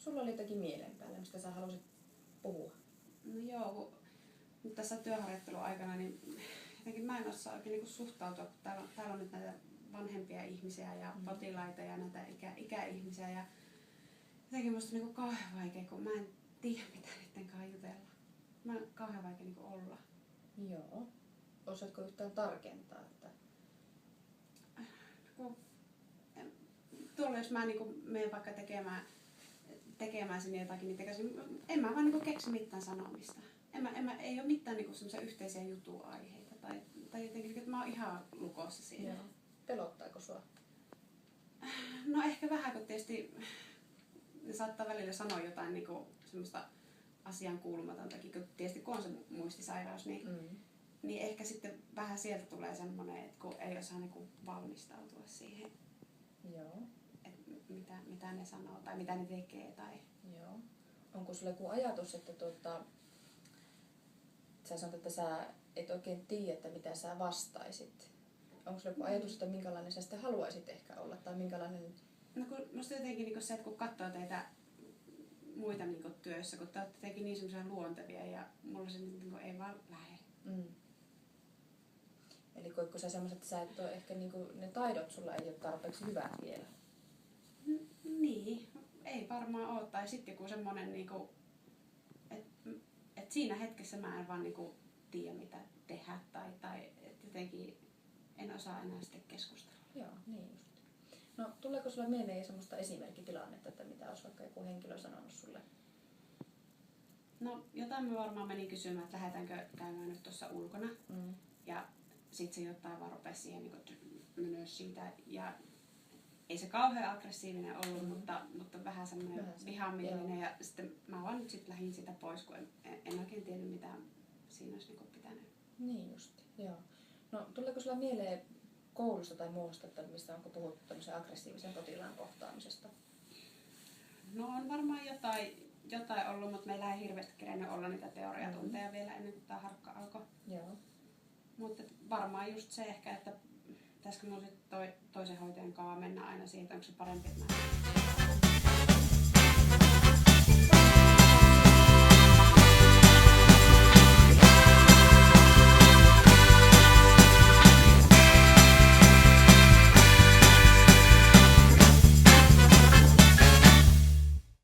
sulla oli jotakin mielen päällä, mistä sä halusit puhua? No joo, kun tässä työharjoittelun aikana, niin jotenkin mä en osaa oikein niin suhtautua, kun täällä on nyt näitä vanhempia ihmisiä ja potilaita ja näitä ikäihmisiä. Ja jotenkin musta on niin kauhean vaikea, kun mä en tiedä mitä niiden kanssa jutella. Mä on kauhean vaikea niin olla. Joo. Osaatko yhtään tarkentaa? Että... Tuolla jos mä niin menen vaikka tekemään sinne jotakin niitä kanssa, en mä vaan niin keksi mitään sanomista. Ei ole mitään niin semmoisia yhteisiä jutuaiheita. Tai jotenkin, että mä oon ihan lukossa siinä. Joo. Pelottaako sua? No ehkä vähän, kun tietysti ne saattaa välillä sanoa jotain niin semmoista asian kuulumatontakin, kun tietysti kun on se muistisairaus, niin ehkä sitten vähän sieltä tulee semmoinen, että kun ei osaa niin valmistautua siihen, Joo. että mitä ne sanoo tai mitä ne tekee. Tai... Joo. Onko sulla joku ajatus, että sä sanot, että sä et oikein tiedä, että mitä sä vastaisit? Onko sulla joku ajatus, että minkälainen sä sitten haluaisit ehkä olla? Tai minkälainen... No kun musta jotenkin niin se, että kun katsoo teitä muita niin työssä, kun te olette jotenkin niin semmoisia luontevia ja mulla se niin ei vaan lähde. Eli koitko sä semmoiset, että sä et ole ehkä ne taidot sulla ei ole tarpeeksi hyvät vielä? Niin, ei varmaan ole. Tai sitten joku semmoinen, että siinä hetkessä mä en vaan tiedä mitä tehdä tai että jotenkin en osaa enää sitten keskustella. Joo, niin just. No tuleeko sulla mieleen semmoista esimerkkitilannetta, että mitä olisi vaikka joku henkilö sanonut sulle? No jotain mä varmaan menin kysymään, että lähdetäänkö käymään nyt tuossa ulkona. Ja sitten se jotain vaan rupesi siihen menee siitä. Ja ei se kauhean aggressiivinen ollut, mutta vähän semmoinen vihamielinen. Ja sitten mä vaan nyt sitten lähdin sitä pois, kun en oikein tiennyt mitä siinä olisi pitänyt. Niin just, joo. No tuleeko sulla mieleen koulusta tai muusta, että mistä onko puhuttu tämmöisen aggressiivisen potilaan kohtaamisesta? No on varmaan jotain ollut, mutta meillä ei hirveästi kerennyt olla niitä teoriatunteja vielä ennen kuin tämä harkka alkoi. Joo. Mutta varmaan just se ehkä, että pitäisikö mun sitten toisen hoitajan kanssa mennä aina siihen, että onko se parempi, että mä